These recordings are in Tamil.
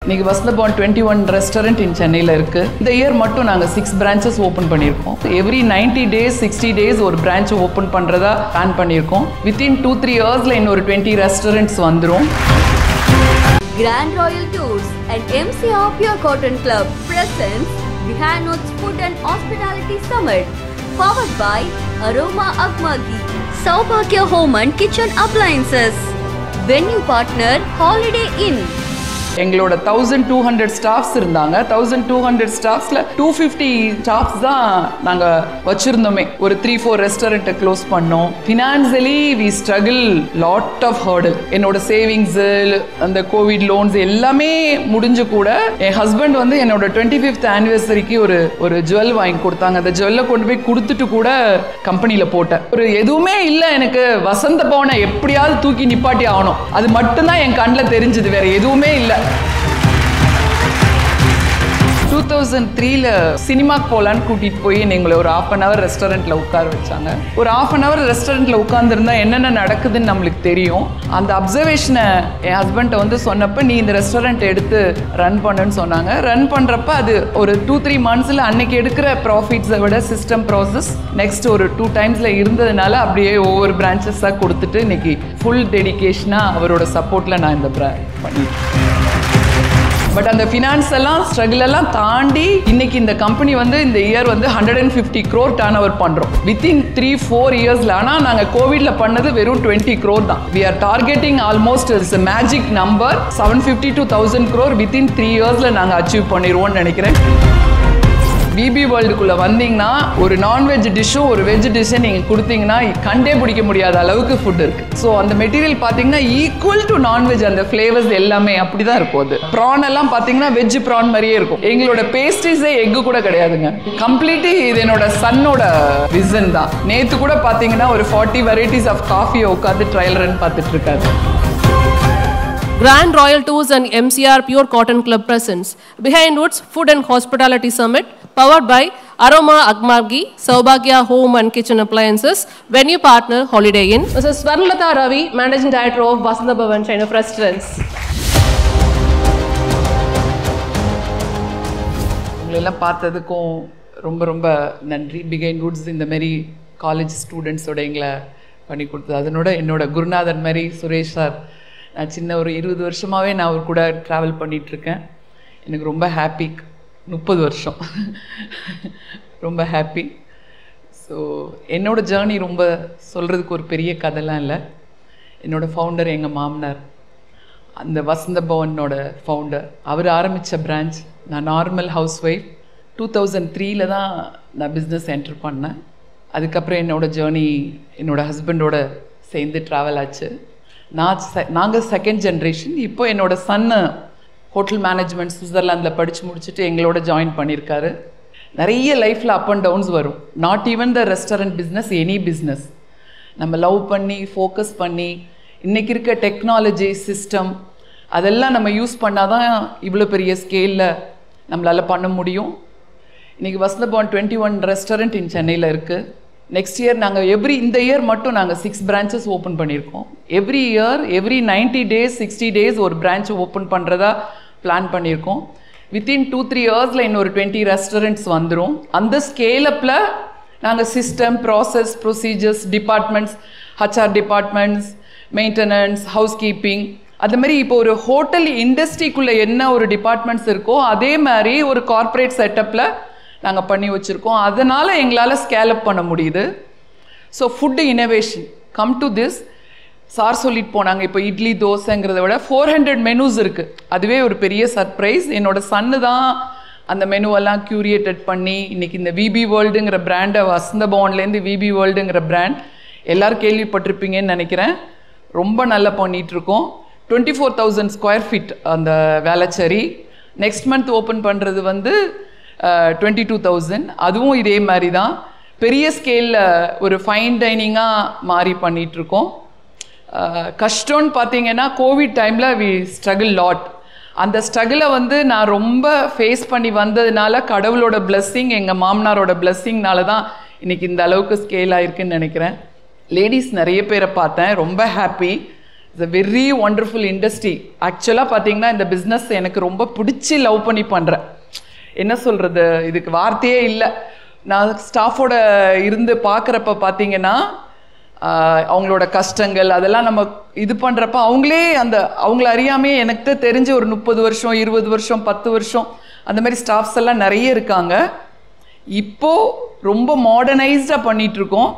இன்னைக்கு வசந்தபவன் 21 ரெஸ்டாரண்ட் இன் சென்னையில் இருக்கு. இந்த இயர் மட்டும் நாங்கள் 6 பிரான்ச்சஸ் ஓப்பன் பண்ணியிருக்கோம். எவ்ரி 90 days 60 days ஒரு பிரான்ச் ஓப்பன் பண்ணுறதா பிளான் பண்ணியிருக்கோம். வித்தின் 2-3 yearsல இன்னொரு 20 ரெஸ்டாரண்ட்ஸ் வந்துடும். Grand Royal Tours and MCR Pure Cotton Club presents Behind Notes Food and Hospitality Summit, powered by Aroma Agmagi, Saubhagya Home and Kitchen Appliances, venue partner Holiday Inn. எங்களோட 1200 ஸ்டாஃப்ஸ் இருந்தாங்க. 1200 ஸ்டாஃப்ஸில் 250 ஸ்டாஃப்ஸ் தான் நாங்கள் வச்சுருந்தோமே. ஒரு 3-4 ரெஸ்டாரண்ட்டை க்ளோஸ் பண்ணோம். Financially we struggle lot of hurdle. என்னோட சேவிங்ஸு, அந்த கோவிட் லோன்ஸ் எல்லாமே முடிஞ்சு கூட என் ஹஸ்பண்ட் வந்து என்னோட 25th ஆனிவர்சரிக்கு ஒரு ஜுவல் வாங்கி கொடுத்தாங்க. அந்த ஜுவல்லை கொண்டு போய் கொடுத்துட்டு கூட கம்பெனியில் போட்டேன். ஒரு எதுவுமே இல்லை, எனக்கு வசந்தபவனை எப்படியாவது தூக்கி நிப்பாட்டி ஆகணும், அது மட்டும்தான் என் கண்ணில் தெரிஞ்சுது, வேற எதுவுமே இல்லை. 2003ல சினிமாக்கு போகலான்னு கூட்டிகிட்டு போய் எங்களை ஒரு 1/2 hour ரெஸ்டாரண்ட்டில் உட்கார வச்சாங்க. ஒரு 1/2 hour ரெஸ்டாரண்ட்டில் உட்காந்துருந்தா என்னென்ன நடக்குதுன்னு நம்மளுக்கு தெரியும். அந்த அப்சர்வேஷனை என் ஹஸ்பண்ட்டை வந்து சொன்னப்போ, நீ இந்த ரெஸ்டாரண்ட் எடுத்து ரன் பண்ணுன்னு சொன்னாங்க. ரன் பண்ணுறப்ப அது ஒரு 2-3 monthsல அன்னைக்கு எடுக்கிற ப்ராஃபிட்ஸை விட சிஸ்டம் ப்ராசஸ் நெக்ஸ்ட் ஒரு 2 timesல இருந்ததுனால அப்படியே ஒவ்வொரு பிரான்ச்சஸாக கொடுத்துட்டு இன்னைக்கு ஃபுல் டெடிகேஷனாக அவரோட சப்போர்ட்டில் நான் இந்த பண்ணிட்டேன். பட் அந்த ஃபினான்ஸ் எல்லாம் ஸ்ட்ரகிள் எல்லாம் தாண்டி இன்னைக்கு இந்த கம்பெனி வந்து இந்த இயர் வந்து 150 crore டர்ன் ஓவர் பண்றோம் வித்தின் 3-4 yearsல. ஆனால் நாங்கள் கோவிட்ல பண்ணது வெறும் 20 crore தான். We are targeting almost it's magic number 750 to 1000 crore within 3 yearsல நாங்கள் அச்சீவ் பண்ணிடுவோம்னு நினைக்கிறேன். பிபி வேர்ல்டுக்குள்ளே வந்தீங்கன்னா ஒரு நான்வெஜ் டிஷ்ஷும் ஒரு வெஜ் டிஷ்ஷும் நீங்கள் கொடுத்தீங்கன்னா கண்டே பிடிக்க முடியாத அளவுக்கு ஃபுட் இருக்குது. ஸோ அந்த மெட்டீரியல் பார்த்தீங்கன்னா ஈக்குவல் டு நான்வெஜ், அந்த ஃப்ளேவர்ஸ் எல்லாமே அப்படி தான் இருக்கும். அது ப்ரான் எல்லாம் பார்த்தீங்கன்னா வெஜ் ப்ரான் மாதிரியே இருக்கும். எங்களோட பேஸ்ட்ரீஸே எக்கு கூட கிடையாதுங்க. கம்ப்ளீட்லி இது என்னோட சன்னோட விசன் தான். நேற்று கூட பார்த்தீங்கன்னா ஒரு 40 varieties ஆஃப் காஃபியை உட்காந்து ட்ரையல் ரன் பார்த்துட்டு இருக்காரு. Grand Royal Tours and MCR Pure Cotton Club presents Behind Woods Food and Hospitality Summit, powered by Aroma Agmagi, Saubhagya Home and Kitchen Appliances, venue partner Holiday Inn. Mrs. Swarnalatha Ravi, Managing Director of Vasanthabhavan Chain of Restaurants. உங்களெல்லாம் பார்த்ததுக்கும் ரொம்ப ரொம்ப நன்றி. பிஹைண்ட் வுட்ஸ் இந்த மாதிரி காலேஜ் ஸ்டூடெண்ட்ஸோட எங்களை பண்ணி கொடுத்தது. அதனோட என்னோட குருநாதன் மாதிரி சுரேஷ் சார், நான் சின்ன ஒரு 20 வருஷமாகவே நான் அவர் கூட ட்ராவல் பண்ணிகிட்ருக்கேன். எனக்கு ரொம்ப ஹாப்பி. 30 வருஷம் ரொம்ப ஹாப்பி. ஸோ என்னோடய ஜேர்னி ரொம்ப சொல்கிறதுக்கு ஒரு பெரிய கதைலாம் இல்லை. என்னோடய ஃபவுண்டர் எங்கள் மாமனார், அந்த வசந்தபவனோட ஃபவுண்டர். அவர் ஆரம்பித்த பிரான்ச். நான் நார்மல் ஹவுஸ் ஒய்ஃப். 2003ல தான் நான் பிஸ்னஸ் என்டர் பண்ணேன். அதுக்கப்புறம் என்னோடய ஜேர்னி என்னோடய ஹஸ்பண்டோட சேர்ந்து ட்ராவல் ஆச்சு. நாங்கள் செகண்ட் ஜென்ரேஷன். இப்போ என்னோடய சன்னு ஹோட்டல் மேனேஜ்மெண்ட் சுவிட்சர்லாந்தில் படித்து முடிச்சுட்டு எங்களோட ஜாயின் பண்ணியிருக்காரு. நிறைய லைஃப்பில் அப் அண்ட் டவுன்ஸ் வரும். Not even the restaurant business, any business நம்ம லவ் பண்ணி ஃபோக்கஸ் பண்ணி இன்றைக்கி இருக்க டெக்னாலஜி சிஸ்டம் அதெல்லாம் நம்ம யூஸ் பண்ணால் தான் இவ்வளோ பெரிய ஸ்கேலில் நம்மளால் பண்ண முடியும். இன்றைக்கி வசந்தபவன் 21 ரெஸ்டாரண்ட் இன் சென்னையில் இருக்குது. நெக்ஸ்ட் இயர் நாங்கள் இந்த இயர் மட்டும் நாங்கள் 6 பிரான்ச்சஸ் ஓப்பன் பண்ணியிருக்கோம். Every year every 90 days 60 days ஒரு பிரான்ச் ஓப்பன் பண்ணுறதா பிளான் பண்ணியிருக்கோம். வித்தின் 2-3 yearsல இன்னொரு 20 ரெஸ்டாரண்ட்ஸ் வந்துடும். அந்த ஸ்கேலப்பில் நாங்கள் system, process, procedures, departments, HR departments, maintenance, house keeping, அது மாதிரி இப்போ ஒரு ஹோட்டல் இண்டஸ்ட்ரிக்குள்ளே என்ன ஒரு டிபார்ட்மெண்ட்ஸ் இருக்கோ அதே மாதிரி ஒரு கார்ப்பரேட் செட்டப்பில் நாங்கள் பண்ணி வச்சுருக்கோம். அதனால் எங்களால் ஸ்கேலப் பண்ண முடியுது. So food innovation come to this. Sir சொல்லிட்டு போனாங்க, இப்போ இட்லி தோசைங்கிறத விட 400 menus இருக்குது. அதுவே ஒரு பெரிய சர்ப்ரைஸ். என்னோட சன்னு தான் அந்த மெனுவெல்லாம் க்யூரியேட்டட் பண்ணி இன்றைக்கி இந்த விபி வேர்ல்டுங்கிற பிராண்டை, வசந்தபவன்லேருந்து விபி வேர்ல்டுங்கிற பிராண்ட் எல்லோரும் கேள்விப்பட்டிருப்பீங்கன்னு நினைக்கிறேன். ரொம்ப நல்லா பண்ணிகிட்ருக்கோம். 24,000 square feet அந்த வேளச்சேரி. நெக்ஸ்ட் மந்த் ஓப்பன் பண்ணுறது வந்து 22,000. அதுவும் இதே மாதிரி தான் பெரிய ஸ்கேலில் ஒரு ஃபைன் டைனிங்காக மாறி பண்ணிகிட்ருக்கோம். கஷ்டம்னு பார்த்தீங்கன்னா கோவிட் டைமில் வி ஸ்ட்ரகிள் லாட். அந்த ஸ்ட்ரகிளை வந்து நான் ரொம்ப ஃபேஸ் பண்ணி வந்ததுனால கடவுளோட பிளெஸ்ஸிங், எங்கள் மாமனாரோட பிளெஸ்ஸிங்னால தான் இன்றைக்கி இந்த அளவுக்கு ஸ்கேல் ஆகிருக்குன்னு நினைக்கிறேன். லேடிஸ் நிறைய பேரை பார்த்தேன், ரொம்ப happy. It's a very wonderful industry. ஆக்சுவலாக பார்த்தீங்கன்னா இந்த பிஸ்னஸ் எனக்கு ரொம்ப பிடிச்சி லவ் பண்ணி பண்ணுறேன். என்ன சொல்கிறது, இதுக்கு வார்த்தையே இல்லை. நான் ஸ்டாஃபோட இருந்து பார்க்குறப்ப பார்த்தீங்கன்னா அவங்களோட கஷ்டங்கள் அதெல்லாம் நம்ம இது பண்ணுறப்ப அவங்களே அவங்கள அறியாமே எனக்கு தெரிஞ்ச ஒரு 30 வருஷம் 20 வருஷம் 10 வருஷம் அந்த மாதிரி ஸ்டாஃப்ஸ் எல்லாம் நிறைய இருக்காங்க. இப்போது ரொம்ப மாடர்னைஸ்டாக பண்ணிகிட்ருக்கோம்.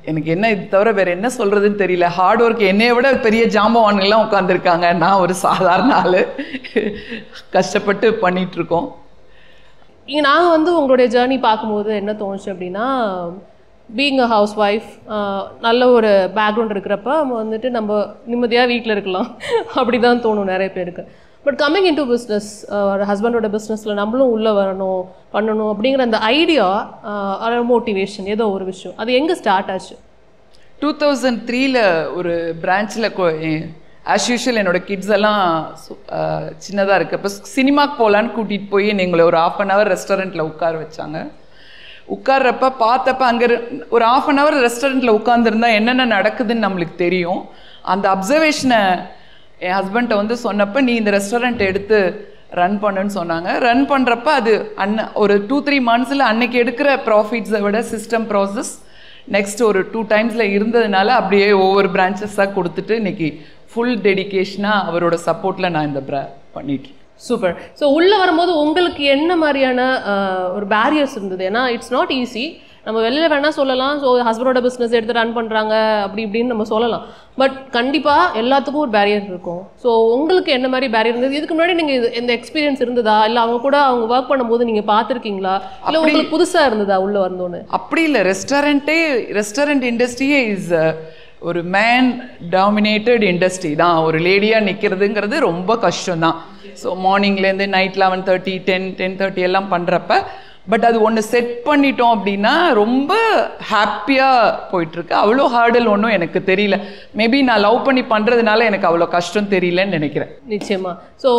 எனக்கு என்ன இது தவிர வேறு என்ன சொல்கிறதுன்னு தெரியல. ஹார்ட் ஒர்க் என்னையை விட பெரிய ஜாம்பவான்கள்லாம் உட்காந்துருக்காங்க. நான் ஒரு சாதாரண ஆள், கஷ்டப்பட்டு பண்ணிகிட்ருக்கோம். இங்கே நாங்கள் வந்து உங்களுடைய ஜேர்னி பார்க்கும்போது என்ன தோணுச்சு அப்படின்னா, பீயிங் அ ஹவுஸ் ஒய்ஃப், நல்ல ஒரு பேக்ரவுண்ட் இருக்கிறப்ப வந்துட்டு நம்ம நிம்மதியாக வீட்டில் இருக்கலாம் அப்படி தான் தோணும் நிறைய பேருக்கு. But coming in to business, ஒரு ஹஸ்பண்டோட பிஸ்னஸில் நம்மளும் உள்ளே வரணும் பண்ணணும் அப்படிங்கிற அந்த ஐடியா, மோட்டிவேஷன், ஏதோ ஒரு விஷயம் அது எங்கே ஸ்டார்ட் ஆச்சு? 2003 ஒரு பிரான்ச்சில் ஆஸ் யூஷுவல் என்னோடய கிட்ஸ் எல்லாம் சின்னதாக இருக்கப்போ சினிமாக்கு போகலான்னு கூட்டிகிட்டு போய் எங்களை ஒரு 1/2 hour ரெஸ்டாரண்ட்டில் உட்கார வச்சாங்க. உட்கார்றப்ப பார்த்தப்ப அங்கே ஒரு 1/2 hour ரெஸ்டாரண்ட்டில் உட்காந்துருந்தா என்னென்ன நடக்குதுன்னு நம்மளுக்கு தெரியும். அந்த அப்சர்வேஷனை என் ஹஸ்பண்ட்டை வந்து சொன்னப்போ நீ இந்த ரெஸ்டாரண்ட் எடுத்து ரன் பண்ணுன்னு சொன்னாங்க. ரன் பண்ணுறப்ப அது ஒரு 2-3 months அன்னைக்கு எடுக்கிற ப்ராஃபிட்ஸை விட சிஸ்டம் ப்ராசஸ் நெக்ஸ்ட் ஒரு 2 times இருந்ததுனால அப்படியே ஒவ்வொரு பிரான்ச்சஸாக கொடுத்துட்டு இன்னைக்கு ஃபுல் டெடிக்கேஷனாக அவரோட சப்போர்ட்டில் நான் இந்த பண்ணிட்டேன். சூப்பர். ஸோ உள்ளே வரும்போது உங்களுக்கு என்ன மாதிரியான ஒரு பேரியர்ஸ் இருந்தது? ஏன்னா இட்ஸ் நாட் ஈஸி. நம்ம வெளியில் வேணால் சொல்லலாம், ஸோ ஹஸ்பண்டோட பிஸ்னஸ் எடுத்து ரன் பண்ணுறாங்க அப்படி இப்படின்னு நம்ம சொல்லலாம். பட் கண்டிப்பாக எல்லாத்துக்கும் ஒரு பேரியர் இருக்கும். ஸோ உங்களுக்கு என்ன மாதிரி பேரியர் இருந்தது? இதுக்கு முன்னாடி நீங்கள் இந்த எக்ஸ்பீரியன்ஸ் இருந்ததா, இல்லை அவங்க கூட அவங்க ஒர்க் பண்ணும்போது நீங்கள் பார்த்துருக்கீங்களா, இல்லை உங்களுக்கு புதுசாக இருந்ததா உள்ளே வந்தோன்னு? அப்படி இல்லை. ரெஸ்டாரண்ட் இண்டஸ்ட்ரியே இஸ் ஒரு மேன் டாமினேட்டட் இண்டஸ்ட்ரி தான். ஒரு லேடியாக நிற்கிறதுங்கிறது ரொம்ப கஷ்டம்தான். ஸோ மார்னிங்லேருந்து நைட் 11:30 10:30 எல்லாம் பண்ணுறப்ப பட் அது ஒன்று செட் பண்ணிட்டோம் அப்படின்னா ரொம்ப ஹாப்பியாக போயிட்டுருக்கு. அவ்வளோ ஹார்டல் ஒன்றும் எனக்கு தெரியல. மேபி நான் லவ் பண்ணி பண்ணுறதுனால எனக்கு அவ்வளோ கஷ்டம் தெரியலன்னு நினைக்கிறேன். நிச்சயமாக. ஸோ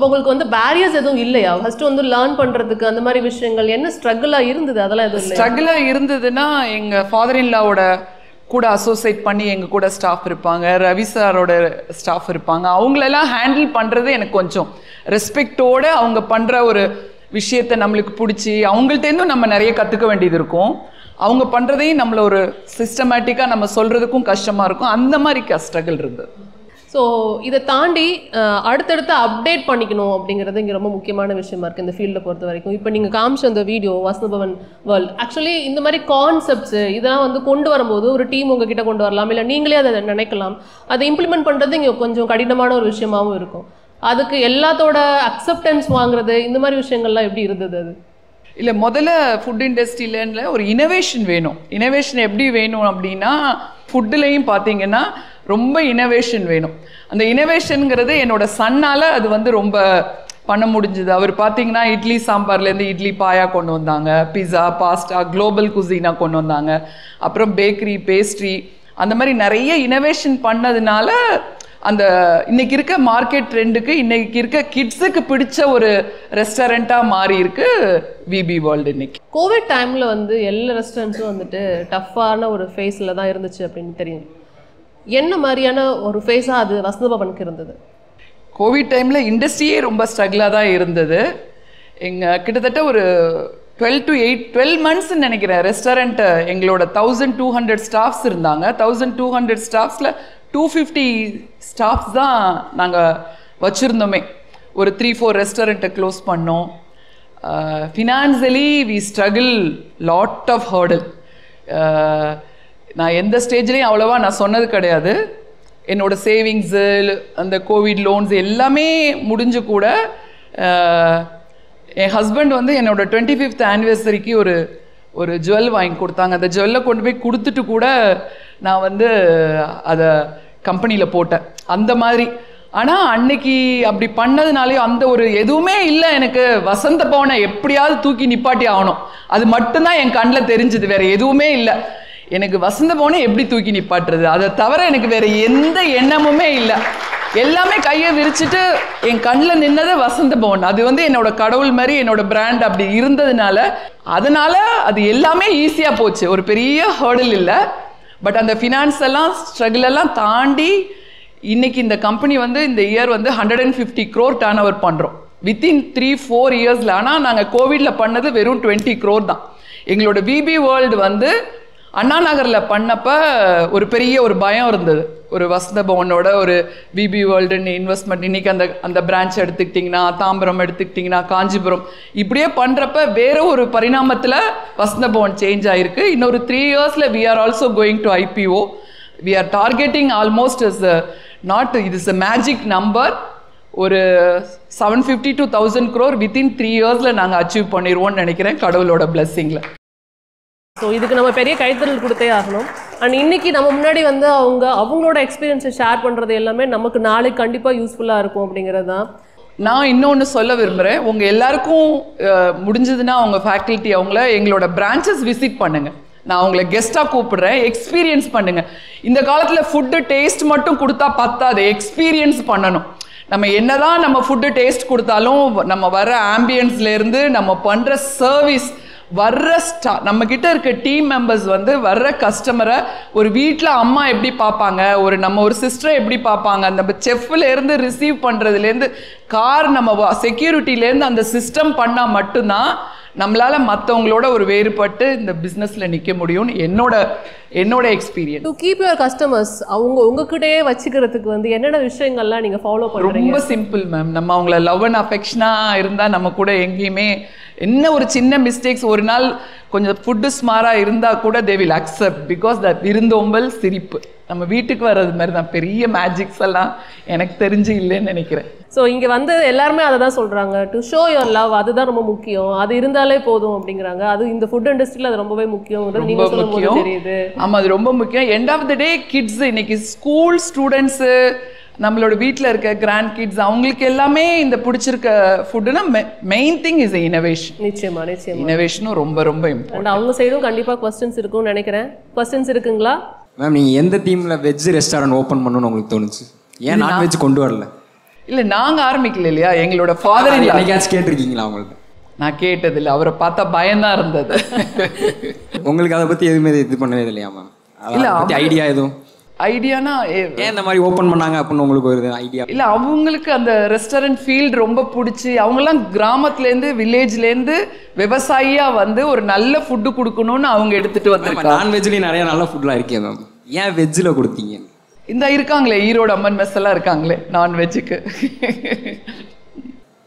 உங்களுக்கு வந்து பேரியர்ஸ் எதுவும் இல்லையா? ஃபஸ்ட்டு வந்து லேர்ன் பண்ணுறதுக்கு அந்த மாதிரி விஷயங்கள் என்ன ஸ்ட்ரகிளாக இருந்தது? அதெல்லாம் எதுவும் ஸ்ட்ரகிளாக இருந்ததுன்னா எங்கள் ஃபாதர் இன்லாவோட கூட அசோசியேட் பண்ணி எங்கள் கூட ஸ்டாஃப் இருப்பாங்க, ரவி சாரோட ஸ்டாஃப் இருப்பாங்க. அவங்களெல்லாம் ஹேண்டில் பண்ணுறது எனக்கு கொஞ்சம் ரெஸ்பெக்டோடு அவங்க பண்ணுற ஒரு விஷயத்தை நம்மளுக்கு பிடிச்சி அவங்கள்ட்டேருந்தும் நம்ம நிறைய கற்றுக்க வேண்டியது இருக்கும். அவங்க பண்ணுறதையும் நம்மளை ஒரு சிஸ்டமேட்டிக்காக நம்ம சொல்கிறதுக்கும் கஷ்டமாக இருக்கும். அந்த மாதிரி ஸ்ட்ரகிள் இருந்தது. ஸோ இதை தாண்டி அடுத்தடுத்து அப்டேட் பண்ணிக்கணும் அப்படிங்கிறது இங்கே ரொம்ப முக்கியமான விஷயமா இருக்குது இந்த ஃபீல்டை பொறுத்த வரைக்கும். இப்போ நீங்கள் காமிச்ச அந்த video Vasantha Bhavan world, actually இந்த மாதிரி கான்செப்ட்ஸு இதெல்லாம் வந்து கொண்டு வரும்போது ஒரு டீம் உங்ககிட்ட கொண்டு வரலாம், இல்லை நீங்களே அதை நினைக்கலாம். அதை இம்ப்ளிமெண்ட் பண்ணுறது இங்கே கொஞ்சம் கடினமான ஒரு விஷயமாகவும் இருக்கும். அதுக்கு எல்லாத்தோட அக்செப்டன்ஸ் வாங்குறது இந்த மாதிரி விஷயங்கள்லாம் எப்படி இருந்தது? அது இல்லை, முதல்ல ஃபுட் இண்டஸ்ட்ரியில ஒரு இனோவேஷன் வேணும். இனோவேஷன் எப்படி வேணும் அப்படின்னா ஃபுட்டுலேயும் பார்த்தீங்கன்னா ரொம்ப இனோவேஷன் வேணும். அந்த இனோவேஷனுங்கிறது என்னோட சன்னால் அது வந்து ரொம்ப பண்ண முடிஞ்சுது. அவர் பார்த்தீங்கன்னா இட்லி சாம்பார்லேருந்து இட்லி பாயா கொண்டு வந்தாங்க, பிஸா பாஸ்டா குளோபல் குசினா கொண்டு வந்தாங்க, அப்புறம் பேக்கரி பேஸ்ட்ரி அந்த மாதிரி நிறைய இனோவேஷன் பண்ணதுனால அந்த இன்னைக்கு இருக்க மார்க்கெட் ட்ரெண்டுக்கு இன்னைக்கு இருக்க கிட்ஸுக்கு பிடிச்ச ஒரு ரெஸ்டாரண்ட்டாக மாறி இருக்கு விபி வேர்ல்டு. இன்னைக்கு கோவிட் டைமில் வந்து எல்லா ரெஸ்டாரண்ட்ஸும் வந்துட்டு டஃப்பான ஒரு ஃபேஸில் தான் இருந்துச்சு அப்படின்னு தெரியும். என்ன மாதிரியான ஒரு ஃபேஸாக அது வசந்த பவனுக்கு இருந்தது? கோவிட் டைமில் இண்டஸ்ட்ரியே ரொம்ப ஸ்ட்ரகிளாக தான் இருந்தது. கிட்டத்தட்ட ஒரு 12 months நினைக்கிறேன். ரெஸ்டாரண்ட்டு எங்களோட 1200 ஸ்டாஃப்ஸ் இருந்தாங்க. 1200 ஸ்டாஃப்ஸில் 250 ஸ்டாஃப்ஸ் தான் நாங்கள் வச்சுருந்தோமே. ஒரு 3-4 ரெஸ்டாரண்ட்டை க்ளோஸ் பண்ணோம். Financially we struggle lot of hurdle. நான் எந்த ஸ்டேஜ்லேயும் அவ்வளோவா நான் சொன்னது கிடையாது. என்னோடய சேவிங்ஸு அந்த கோவிட் லோன்ஸ் எல்லாமே முடிஞ்சு கூட என் ஹஸ்பண்ட் வந்து என்னோட 25th anniversary ஒரு ஜுவல் வாங்கி கொடுத்தாங்க. அந்த ஜுவல்லை கொண்டு போய் கொடுத்துட்டு கூட நான் வந்து அதை கம்பெனியில் போட்டேன் அந்த மாதிரி. ஆனால் அன்னைக்கு அப்படி பண்ணதுனாலேயும் அந்த ஒரு எதுவுமே இல்லை. எனக்கு வசந்த பவனை எப்படியாவது தூக்கி நிப்பாட்டி ஆகணும், அது மட்டும்தான் என் கண்ணில் தெரிஞ்சுது. வேறு எதுவுமே இல்லை. எனக்கு வசந்த பவனை எப்படி தூக்கி நிப்பாட்டுறது, அதை தவிர எனக்கு வேறு எந்த எண்ணமுமே இல்லை. எல்லாமே கையை விரிச்சிட்டு என் கண்ணில் நின்னது வசந்த பவன். அது வந்து என்னோட கடவுள் மாதிரி என்னோட பிராண்ட் அப்படி இருந்ததுனால அதனால அது எல்லாமே ஈஸியாக போச்சு. ஒரு பெரிய ஹர்டில் இல்லை. பட் அந்த ஃபினான்ஸ் எல்லாம் ஸ்ட்ரகிள் எல்லாம் தாண்டி இன்னைக்கு இந்த கம்பெனி வந்து இந்த இயர் வந்து 150 crore டர்ன் ஓவர் பண்ணுறோம் வித்தின் 3-4 இயர்ஸில். ஆனால் நாங்கள் கோவிடில் பண்ணது வெறும் 20 crore தான். எங்களோட விபி வேர்ல்டு வந்து அண்ணா நகரில் பண்ணப்போ ஒரு பெரிய ஒரு பயம் இருந்தது. ஒரு வசந்த பவனோட ஒரு விபி வேர்ல்டுன்னு இன்வெஸ்ட்மெண்ட் இன்னைக்கு அந்த பிரான்ச் எடுத்துக்கிட்டிங்கன்னா, தாம்பரம் எடுத்துக்கிட்டிங்கன்னா, காஞ்சிபுரம் இப்படியே பண்ணுறப்ப வேற ஒரு பரிணாமத்தில் வசந்த பவன் சேஞ்ச் ஆகிருக்கு. இன்னொரு 3 இயர்ஸில் we are also going to IPO. We are targeting almost is not இது இஸ் அ மேஜிக் நம்பர். ஒரு 750 to 1000 crore வித்தின் 3 இயர்ஸில் நாங்கள் அச்சீவ் பண்ணிடுவோம்னு நினைக்கிறேன் கடவுளோட பிளெஸ்ஸிங்கில். ஸோ இதுக்கு நம்ம பெரிய கைத்தறல் கொடுத்தே ஆகணும். அண்ட் இன்னைக்கு நம்ம முன்னாடி வந்து அவங்களோட எக்ஸ்பீரியன்ஸை ஷேர் பண்ணுறது எல்லாமே நமக்கு நாளைக்கு கண்டிப்பாக யூஸ்ஃபுல்லாக இருக்கும் அப்படிங்கிறது தான். நான் இன்னொன்று சொல்ல விரும்புகிறேன். உங்கள் எல்லாருக்கும் முடிஞ்சதுன்னா அவங்க ஃபேக்கல்ட்டி அவங்கள எங்களோட பிரான்ச்சஸ் விசிட் பண்ணுங்கள். நான் உங்களை கெஸ்ட்டாக கூப்பிடுறேன், எக்ஸ்பீரியன்ஸ் பண்ணுங்கள். இந்த காலத்தில் ஃபுட்டு டேஸ்ட் மட்டும் கொடுத்தா பத்தாது, எக்ஸ்பீரியன்ஸ் பண்ணணும். நம்ம என்னதான் நம்ம ஃபுட்டு டேஸ்ட் கொடுத்தாலும் நம்ம வர ஆம்பியன்ஸ்லேருந்து நம்ம பண்ணுற சர்வீஸ் வர்ற நம்மக்கிட்ட இருக்க டீம் மெம்பர்ஸ் வந்து வர்ற கஸ்டமரை ஒரு வீட்டில் அம்மா எப்படி பார்ப்பாங்க, நம்ம ஒரு சிஸ்டரை எப்படி பார்ப்பாங்க, நம்ம செஃப்லேருந்து ரிசீவ் பண்ணுறதுலேருந்து கார் நம்ம செக்யூரிட்டிலேருந்து அந்த சிஸ்டம் பண்ணால் மட்டும்தான் நம்மளால் மற்றவங்களோட ஒரு வேறுபட்டு இந்த பிஸ்னஸில் நிற்க முடியும்னு என்னோட experience. To keep your customers உங்ககிட்டயே வச்சுக்கிறதுக்கு வந்து என்னென்ன விஷயங்கள்லாம் நீங்கள் ஃபாலோ பண்ணுறீங்க? ரொம்ப சிம்பிள் மேம். நம்ம அவங்கள லவ் அண்ட் அஃபெக்ஷனாக இருந்தால் நம்ம கூட எங்கேயுமே என்ன ஒரு சின்ன மிஸ்டேக்ஸ் ஒரு நாள் கொஞ்சம் ஃபுட்டு ஸ்மாராக இருந்தால் கூட they will accept. Because the விருந்தோம்பல் சிரிப்பு நம்ம வீட்டுக்கு வர்றது மாதிரி தான். பெரிய மேஜிக்ஸ் எல்லாம் எனக்கு தெரிஞ்சு இல்லைன்னு நினைக்கிறேன். ஸோ இங்கே வந்து எல்லாருமே அதை தான் சொல்கிறாங்க, டு ஷோ யுவர் லவ், அதுதான் ரொம்ப முக்கியம், அது இருந்தாலே போதும் அப்படிங்கிறாங்க. அது இந்த ஃபுட் இண்டஸ்ட்ரியில் அது ரொம்பவே முக்கியம். நீங்கள் சொல்லும்போது தெரியுது. ஆமாம், அது ரொம்ப முக்கியம். End of the day kids இன்னைக்கு ஸ்கூல் ஸ்டூடெண்ட்ஸு நம்மளோட வீட்டில் இருக்க கிராண்ட் கிட்ஸ் அவங்களுக்கு எல்லாமே இந்த பிடிச்சிருக்க ஃபுட்டுனா மெயின் திங் இஸ் இனோவேஷன். நிச்சயமா இனோவேஷனும் ரொம்ப ரொம்ப இம்பார்ட்டன்ட். அவங்க சைடும் கண்டிப்பாக கொஸ்டின்ஸ் இருக்கும்னு நினைக்கிறேன். கொஸ்டின்ஸ் இருக்குங்களா மேம்? நீங்கள் எந்த தீமில் வெஜ் ரெஸ்டாரண்ட் ஓப்பன் பண்ணணும்னு உங்களுக்கு தோணுச்சு? ஏன் நான்வெஜ் கொண்டு வரல? இல்லை, நாங்கள் ஆரம்பிக்கல இல்லையா, எங்களோட ஃபாதர். என்னைக்காச்சும் கேட்டிருக்கீங்களா அவங்களுக்கு? நான் கேட்டதில்லை, அவரை பார்த்தா பயம்தான் இருந்தது. உங்களுக்கு அதை பற்றி எதுவுமே இது பண்ணவே இல்லையா மேம்? இல்லை, ஐடியா எதுவும் ஐடியானா ஏன் இந்த மாதிரி ஓப்பன் பண்ணாங்க அப்படின்னு உங்களுக்கு ஒரு ஐடியா? இல்லை, அவங்களுக்கு அந்த ரெஸ்டாரண்ட் ஃபீல்டு ரொம்ப பிடிச்சி அவங்கெல்லாம் கிராமத்துலேருந்து வில்லேஜ்லேருந்து விவசாயியாக வந்து ஒரு நல்ல ஃபுட்டு கொடுக்கணும்னு அவங்க எடுத்துகிட்டு வந்திருக்காங்க. நான்வெஜ்லேயும் நிறைய நல்ல ஃபுட்லாம் இருக்கேன் மேம், ஏன் வெஜ்ஜில் கொடுத்தீங்க? இந்த இருக்காங்களே ஈரோடு அம்மன் மெஸ் எல்லாம் இருக்காங்களே நான்வெஜ்ஜுக்கு.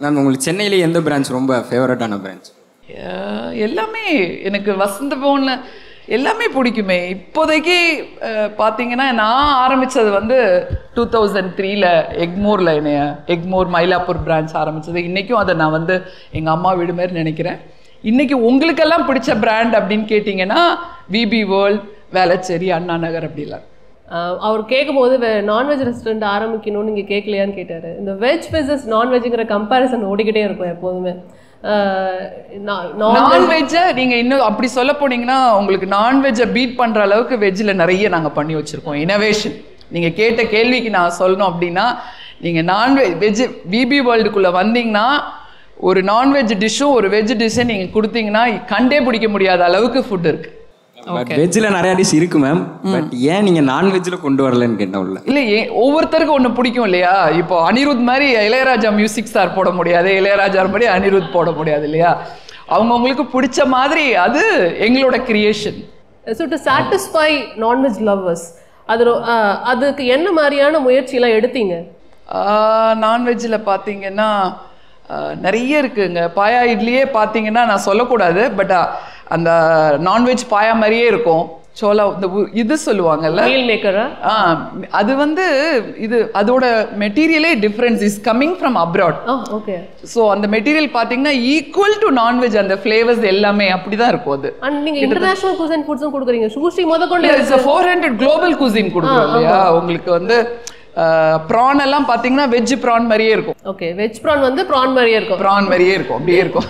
மேம், உங்களுக்கு சென்னையிலே எந்த பிரான்ச் ரொம்ப ஃபேவரட்டான பிரான்ச்? எல்லாமே எனக்கு வசந்த பவனில் எல்லாமே பிடிக்குமே. இப்போதைக்கு பார்த்தீங்கன்னா நான் ஆரம்பித்தது வந்து 2003 எக்மோரில் எக்மோர் மயிலாப்பூர் பிரான்ச் ஆரம்பித்தது. இன்றைக்கும் அதை நான் வந்து எங்கள் அம்மா வீடு மாதிரி நினைக்கிறேன். இன்றைக்கி உங்களுக்கெல்லாம் பிடிச்ச பிராண்ட் அப்படின்னு கேட்டிங்கன்னா விபி வேர்ல்ட், வேளச்சேரி, அண்ணா நகர் அப்படிலாம். அவர் கேட்கும்போது நான்வெஜ் ரெஸ்டாரண்ட் ஆரம்பிக்கணும்னு நீங்கள் கேட்கலையான்னு கேட்டார். இந்த வெஜ் வெர்சஸ் நான்வெஜ்ங்கிற கம்பேரிசன் ஓடிக்கிட்டே இருக்கும் எப்போதுமே. நான்வெஜ்ஜை நீங்கள் இன்னும் அப்படி சொல்ல போனீங்கன்னா உங்களுக்கு நான்வெஜ்ஜை பீட் பண்ணுற அளவுக்கு வெஜ்ஜில் நிறைய நாங்கள் பண்ணி வச்சுருக்கோம் இனோவேஷன். நீங்கள் கேட்ட கேள்விக்கு நான் சொல்லணும் அப்படின்னா, நீங்கள் வெஜ் விபி வேர்ல்டுக்குள்ளே வந்தீங்கன்னா ஒரு நான்வெஜ் டிஷ்ஷும் ஒரு வெஜ் டிஷ்ஷை நீங்கள் கொடுத்தீங்கன்னா கண்டே பிடிக்க முடியாத அளவுக்கு ஃபுட் இருக்குது. வெஜ்ஜில் நிறைய டிஷ் இருக்கு மேம், பட் ஏன் நீங்கள் நான்வெஜ்ஜில் கொண்டு வரலன்னு கேட்டோம். இல்லை, ஒவ்வொருத்தருக்கும் ஒன்று பிடிக்கும் இல்லையா. இப்போ அனிருத் மாதிரி இளையராஜா மியூசிக் ஸ்டார் போட முடியாது, இளையராஜா மாதிரி அனிருத் போட முடியாது இல்லையா. அவங்கவுங்களுக்கு பிடிச்ச மாதிரி அது எங்களோட creation. So to satisfy non veg lovers அதுக்கு என்ன மாதிரியான முயற்சியெல்லாம் எடுத்தீங்க? நான்வெஜ்ஜில் பார்த்தீங்கன்னா நிறைய இருக்குங்க. பாயா இட்லியே பார்த்தீங்கன்னா நான் சொல்லக்கூடாது, பட் அந்த நான்வெஜ் பாயா மாதிரியே இருக்கும். சோளா இந்த இது சொல்லுவாங்கல்ல மீல் மேக்கரா, அது வந்து இது அதோட மெட்டீரியலே difference is coming from abroad. Okay. So அந்த மெட்டீரியல் பார்த்தீங்கன்னா ஈக்குவல் டு நான்வெஜ், அந்த ஃப்ளேவர்ஸ் எல்லாமே அப்படிதான் இருக்கும். அது அண்ட் நீங்கள் இன்டர்நேஷனல் குசின் ஃபுட்ஸும் கொடுக்குறீங்க, சுஷி முதற்கொண்டு 400 குளோபல் குசின் கொடுக்குறோம் இல்லையா. உங்களுக்கு வந்து ப்ரான் எல்லாம் பார்த்தீங்கன்னா வெஜ் ப்ரான் மாதிரியே இருக்கும். ஓகே, வெஜ் ப்ரான் வந்து ப்ரான் மாதிரியே இருக்கும், அப்படியே இருக்கும்.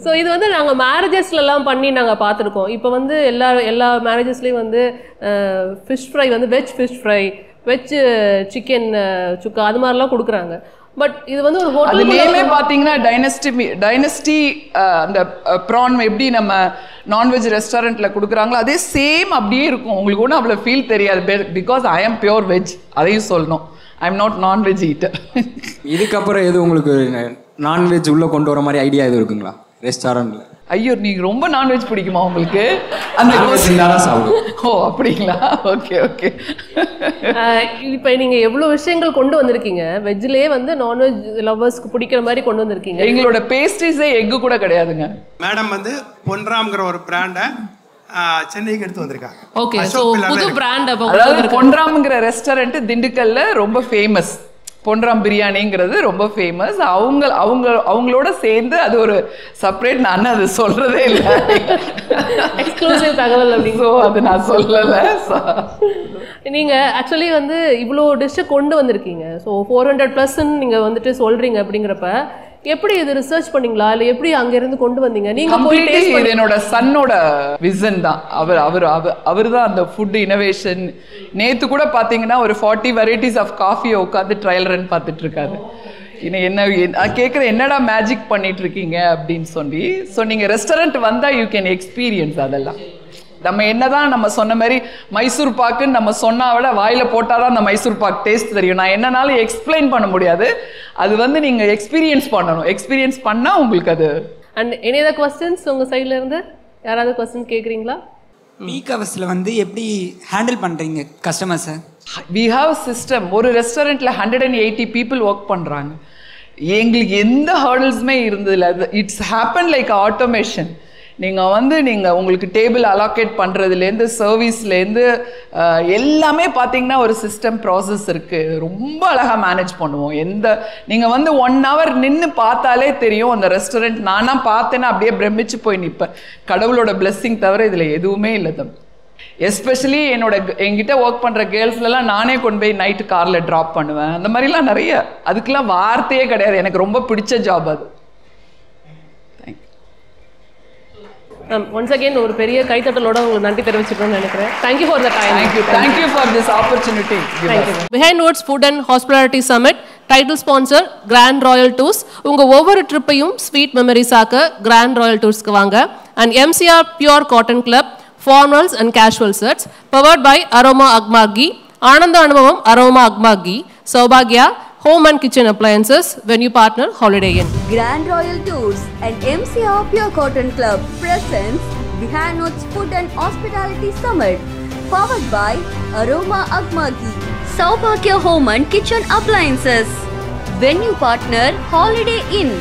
ஸோ இது வந்து நாங்கள் மேரேஜஸ்லாம் பண்ணி நாங்கள் பார்த்துருக்கோம். இப்போ வந்து எல்லா மேரேஜஸ்லேயும் வந்து ஃபிஷ் ஃப்ரை வந்து veg fish fry, veg chicken sukka அது மாதிரிலாம் கொடுக்குறாங்க. பட் இது வந்து ஒரு ஹோட்டல் அது நேமே பாத்தீங்கன்னா டைனஸ்டி அந்த ப்ரான் எப்படி நம்ம நான்வெஜ் ரெஸ்டாரண்ட்ல கொடுக்குறாங்களோ அதே சேம் அப்படியே இருக்கும். உங்களுக்கு ஒன்றும் அவ்வளோ ஃபீல் தெரியாது. Because I am pure veg, அதையும் சொல்லணும். I am not non veg eater. இதுக்கப்புறம் எது உங்களுக்கு நான்வெஜ் உள்ள கொண்டு வர மாதிரி ஐடியா எதுவும் இருக்குங்களா ரெஸ்டாரண்ட்ல? ஐயோ, நீங்க ரொம்ப நான்வெஜ் பிடிக்குமா உங்களுக்கு? அந்த ஓ அப்படிங்களா? Okay okay. இப்போ நீங்க எவ்வளவு விஷயங்கள் கொண்டு வந்திருக்கீங்க, வெஜ்லயே வந்து நான்வெஜ் லவர்ஸ்க்கு பிடிக்கிற மாதிரி கொண்டு வந்திருக்கீங்க. எங்களோட பேஸ்ட்ரீஸே எக்கு கூட கிடையாதுங்க. மேடம் வந்து பொன்ராம்ங்கிற ஒரு பிராண்டை சென்னைக்கு எடுத்து வந்திருக்காங்க. ஓகே, சோ புது பிராண்ட். அதாவது பொன்ராம்ங்கிற ரெஸ்டாரண்ட் திண்டுக்கல்ல ரொம்ப ஃபேமஸ். பொன்ராம் பிரியாணிங்கிறது ரொம்ப ஃபேமஸ். அவங்களோட சேர்ந்து அது ஒரு செப்பரேட், நான் அது சொல்றதே இல்லை, எக்ஸ்க்ளூசிவ் தகவல் அப்படிங்கோ, அது நான் சொல்லலை. நீங்க ஆக்சுவலி வந்து இவ்வளோ டிஷ்ஷை கொண்டு வந்திருக்கீங்க. ஸோ 400+ நீங்க வந்துட்டு சொல்றீங்க. அப்படிங்கிறப்ப எப்படி இது ரிசர்ச் பண்ணீங்களா, இல்லை எப்படி அங்கிருந்து கொண்டு வந்தீங்க? நீங்க இது என்னோட சன்னோட விசன் தான். அவர் தான் அந்த ஃபுட் இனோவேஷன். நேத்து கூட பாத்தீங்கன்னா ஒரு 40 வெரைட்டிஸ் ஆஃப் காஃபியை உட்காந்து ட்ரையல் ரன் பார்த்துட்டு இருக்காரு. என்ன கேட்குற, என்னடா மேஜிக் பண்ணிட்டு இருக்கீங்க அப்படின்னு சொல்லி. ஸோ நீங்க ரெஸ்டாரண்ட் வந்தா யூ கேன் எக்ஸ்பீரியன்ஸ் அதெல்லாம். நம்ம என்னதான் நம்ம சொன்ன மாதிரி மைசூர் பாக்குன்னு நம்ம சொன்னா விட வாயில போட்டாதான் அந்த மைசூர் பாக் டேஸ்ட் தெரியும். நான் என்னனாலும் எக்ஸ்பிளைன் பண்ண முடியாது. அது வந்து நீங்க எக்ஸ்பீரியன்ஸ் பண்ணணும். எக்ஸ்பீரியன்ஸ் பண்ணா உங்களுக்கு அது. அண்ட் எனி அதர் क्वेश्चंस உங்க சைடுல இருந்து யாராவது क्वेश्चन கேக்குறீங்களா? பீக் ஹவர்ஸ்ல வந்து எப்படி ஹேண்டில் பண்றீங்க கஸ்டமர்ஸை? we have system. ஒரு ரெஸ்டாரண்ட்ல 180 people ஒர்க் பண்றாங்க. எங்களுக்கு எந்த ஹர்டல்ஸுமே இருந்ததில்லை. It's happen like automation. நீங்கள் உங்களுக்கு டேபிள் அலாகேட் பண்ணுறதுலேருந்து சர்வீஸ்லேருந்து எல்லாமே பார்த்தீங்கன்னா ஒரு சிஸ்டம் ப்ராசஸ் இருக்குது. ரொம்ப அழகாக மேனேஜ் பண்ணுவோம். நீங்கள் வந்து 1 hour நின்று பார்த்தாலே தெரியும் அந்த ரெஸ்டாரண்ட். நானாக பார்த்தேன்னா அப்படியே பிரமிச்சு போய் நிற்பேன். கடவுளோட பிளெஸ்ஸிங் தவிர இதில் எதுவுமே இல்லை தம்பி. எஸ்பெஷலி என்கிட்ட ஒர்க் பண்ணுற கேர்ள்ஸ்லாம் நானே கொண்டு போய் நைட்டு காரில் ட்ராப் பண்ணுவேன். அந்த மாதிரிலாம் நிறைய. அதுக்கெல்லாம் வார்த்தையே கிடையாது. எனக்கு ரொம்ப பிடிச்ச ஜாப் அது. ஒன்ஸ் அகைன் ஒரு பெரிய கைத்தட்டலோட உங்களுக்கு நன்றி தெரிவிச்சுக்கணும்னு நினைக்கிறேன். Thank you for the time. Thank you for this opportunity. Behindwoods food and hospitality summit title sponsor Grand Royal Tours. உங்க ஒவ்வொரு ட்ரிப்பையும் ஸ்வீட் மெமரிஸ் ஆக்க கிராண்ட் ராயல் டூர்ஸ்க்கு வாங்க. And MCR pure cotton club formals and casual sets powered by Aroma Agma Ghee, Ananda Anubhavam Aroma Agma Ghee, Saubhagya Home and Kitchen Appliances, venue partner Holiday Inn. Grand Royal Tours and MCR Pure Cotton Club presents Bihano's Food and Hospitality Summit powered by Aroma Agma Ghee, Saubhagya Home and Kitchen Appliances, venue partner Holiday Inn.